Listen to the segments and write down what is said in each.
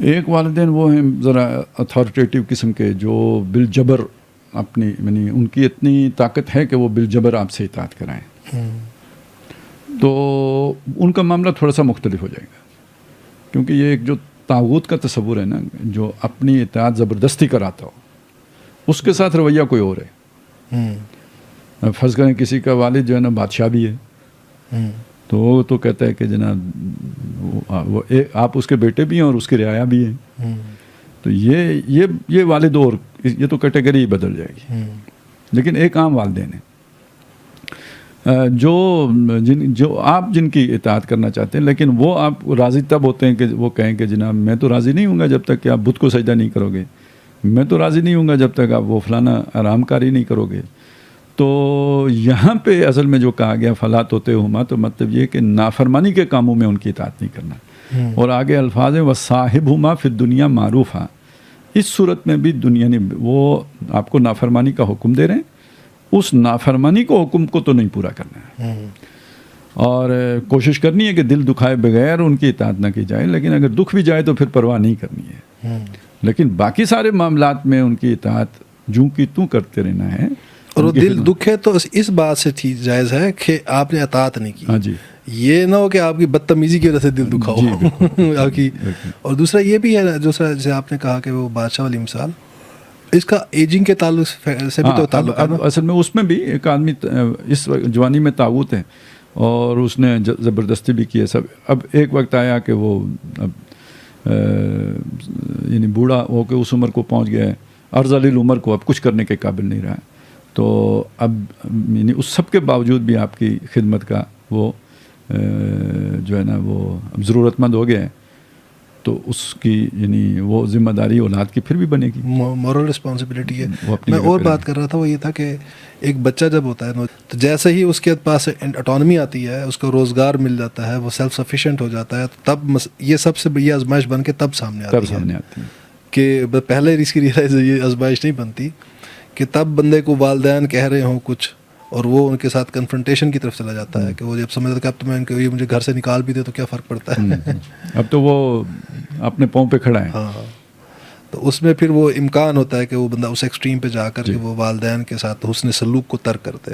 ایک والدین وہ ہیں ذرا اتھارٹیٹیو قسم کے جو بالجبر اپنی یعنی ان کی اتنی طاقت ہے کہ وہ بالجبر آپ سے اطاعت کرائیں، تو ان کا معاملہ تھوڑا سا مختلف ہو جائے گا، کیونکہ یہ ایک جو طاغوت کا تصور ہے نا، جو اپنی اطاعت زبردستی کراتا ہو، اس کے ساتھ رویہ کوئی اور ہے۔ فرض کریں کسی کا والد جو ہے نا بادشاہ بھی ہے، تو وہ تو کہتا ہے کہ جناب آپ اس کے بیٹے بھی ہیں اور اس کی رعایا بھی ہیں، تو یہ والد اور یہ تو کیٹیگری ہی بدل جائے گی۔ لیکن ایک عام والدین ہیں جو آپ جن کی اطاعت کرنا چاہتے ہیں، لیکن وہ آپ راضی تب ہوتے ہیں کہ وہ کہیں کہ جناب میں تو راضی نہیں ہوں گا جب تک کہ آپ بت کو سجدہ نہیں کرو گے، میں تو راضی نہیں ہوں گا جب تک آپ وہ فلانا آرام کاری نہیں کرو گے۔ تو یہاں پہ اصل میں جو کہا گیا فلا طیعہما، تو مطلب یہ کہ نافرمانی کے کاموں میں ان کی اطاعت نہیں کرنا، اور آگے الفاظ ہیں وصاحبہما فی الدنیا معروفا، اس صورت میں بھی دنیا نے وہ آپ کو نافرمانی کا حکم دے رہے ہیں، اس نافرمانی کو حکم کو تو نہیں پورا کرنا ہے، اور کوشش کرنی ہے کہ دل دکھائے بغیر ان کی اطاعت نہ کی جائے، لیکن اگر دکھ بھی جائے تو پھر پرواہ نہیں کرنی ہے، لیکن باقی سارے معاملات میں ان کی اطاعت جوں کی توں کرتے رہنا ہے۔ اور وہ دل دکھے تو اس بات سے جائز ہے کہ آپ نے اطاعت نہیں کی، ہاں جی، یہ نہ ہو کہ آپ کی بدتمیزی کی وجہ سے دل دکھا ہو آپ کی۔ اور دوسرا یہ بھی ہے جیسے آپ نے کہا کہ وہ بادشاہ والی مثال، اس کا ایجنگ کے تعلق سے بھی تو تعلق ہے نا۔ اصل میں اس میں بھی ایک آدمی اس جوانی میں طاغوت ہے اور اس نے زبردستی بھی کی ہے سب، اب ایک وقت آیا کہ وہ یعنی بوڑھا ہو کے اس عمر کو پہنچ گیا ہے، ارذل العمر کو اب کچھ کرنے کے قابل نہیں رہا ہے، تو اب یعنی اس سب کے باوجود بھی آپ کی خدمت کا وہ جو ہے نا وہ ضرورت مند ہو گیا ہے، تو اس کی یعنی وہ ذمہ داری اولاد کی پھر بھی بنے گی، مورل رسپانسبلٹی ہے۔ میں اور بات کر رہا تھا وہ یہ تھا کہ ایک بچہ جب ہوتا ہے تو جیسے ہی اس کے پاس اٹانومی آتی ہے، اس کو روزگار مل جاتا ہے، وہ سیلف سفیشینٹ ہو جاتا ہے، تب یہ سب سے بڑی آزمائش بن کے تب سامنے آتی ہے کہ پہلے اس کی یہ آزمائش نہیں بنتی کہ تب بندے کو والدین کہہ رہے ہوں کچھ اور وہ ان کے ساتھ کنفرنٹیشن کی طرف چلا جاتا ہے کہ وہ جب سمجھتا کہ اب تو میں یہ مجھے گھر سے نکال بھی دے تو کیا فرق پڑتا ہے، اب تو وہ اپنے پاؤں پہ کھڑا ہے۔ ہاں، تو اس میں پھر وہ امکان ہوتا ہے کہ وہ بندہ اس ایکسٹریم پہ جا کر کے وہ والدین کے ساتھ حسن سلوک کو ترک کرتے۔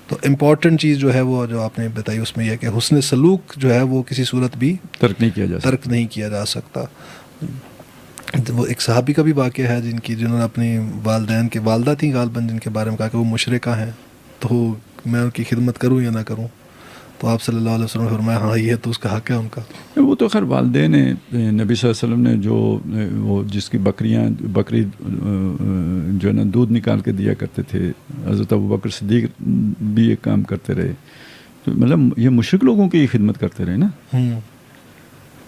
تو امپورٹنٹ چیز جو ہے وہ جو آپ نے بتائی اس میں یہ کہ حسن سلوک جو ہے وہ کسی صورت بھی ترک نہیں کیا جا سکتا۔ وہ ایک صحابی کا بھی واقعہ ہے جنہوں نے اپنی والدین کے والدہ تھیں غالباً، جن کے بارے میں کہا کہ وہ مشرکہ ہیں، تو میں ان کی خدمت کروں یا نہ کروں، تو آپ صلی اللہ علیہ وسلم نے فرمایا ہاں یہ تو اس کا حق ہے ان کا۔ وہ تو خیر والدین ہیں، نبی صلی اللہ علیہ وسلم نے جو وہ جس کی بکری جو ہے نا دودھ نکال کے دیا کرتے تھے، حضرت ابوبکر صدیق بھی ایک کام کرتے رہے، تو مطلب یہ مشرک لوگوں کی خدمت کرتے رہے نا،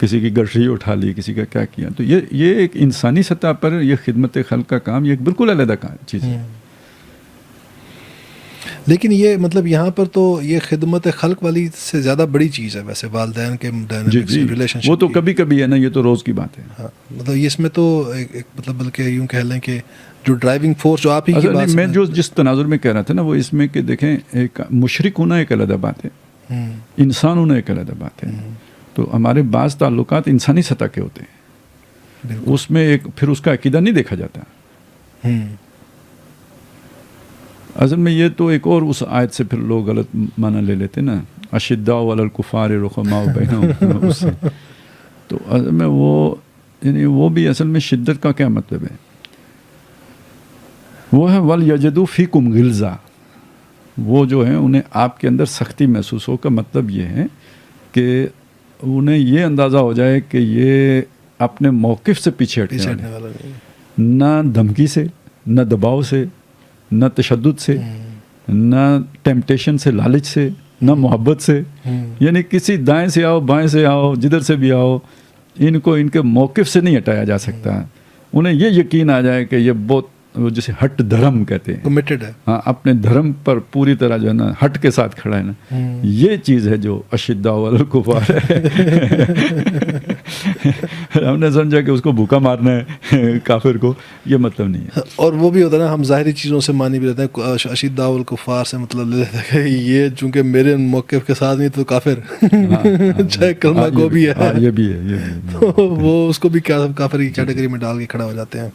کسی کی گٹھری اٹھا لی، کسی کا کیا کیا، تو یہ ایک انسانی سطح پر یہ خدمت خلق کا کام یہ ایک بالکل علیحدہ چیز ہے۔ لیکن یہ مطلب یہاں پر تو یہ خدمت خلق والی سے زیادہ بڑی چیز ہے ویسے والدین کے ریلیشن شپ، وہ تو کبھی کبھی ہے نا، یہ تو روز کی بات ہے۔ ہاں، مطلب اس میں تو ایک مطلب بلکہ یوں کہہ لیں کہ جو ڈرائیونگ فورس جو آپ ہی کی بات میں جس تناظر میں کہہ رہا تھا نا، وہ اس میں کہ دیکھیں ایک مشرک ہونا ایک علیحدہ بات ہے، انسان ہونا ایک علیحدہ بات ہے، تو ہمارے بعض تعلقات انسانی سطح کے ہوتے ہیں، اس میں ایک پھر اس کا عقیدہ نہیں دیکھا جاتا۔ اصل میں یہ تو ایک اور اس آیت سے پھر لوگ غلط معنی لے لیتے نا، اشداء علی الکفار رحماء بینہم، اس سے تو اصل میں وہ یعنی وہ بھی اصل میں شدت کا کیا مطلب ہے، وہ ہے وَلْيَجِدُوا فِيكُمْ غِلْظَةً، وہ جو ہیں انہیں آپ کے اندر سختی محسوس ہو، کا مطلب یہ ہے کہ انہیں یہ اندازہ ہو جائے کہ یہ اپنے موقف سے پیچھے ہٹنے والا نہیں، نہ دھمکی سے، نہ دباؤ سے، نہ تشدد سے، نہ ٹیمپٹیشن سے، لالچ سے، نہ محبت سے، یعنی کسی دائیں سے آؤ بائیں سے آؤ جدھر سے بھی آؤ، ان کو ان کے موقف سے نہیں ہٹایا جا سکتا۔ انہیں یہ یقین آ جائے کہ یہ بہت جسے ہٹ دھرم کہتے ہیں، کمیٹڈ ہے، ہاں اپنے دھرم پر پوری طرح جو ہے نا ہٹ کے ساتھ کھڑا ہے نا، یہ چیز ہے جو اشداء علی الکفار ہے۔ ہم نے سمجھا کہ اس کو بھوکا مارنا ہے کافر کو، یہ مطلب نہیں ہے. اور وہ بھی ہوتا ہے نا، ہم ظاہری چیزوں سے مانی بھی رہتے ہیں. اشداء الکفار سے مطلب لے لیتے ہیں کہ یہ چونکہ میرے موقف کے ساتھ نہیں تو کافر چاہے کلمہ گو بھی ہے. یہ بھی ہے وہ اس کو بھی کافر کی کیٹیگری میں ڈال کے کھڑا ہو جاتے ہیں.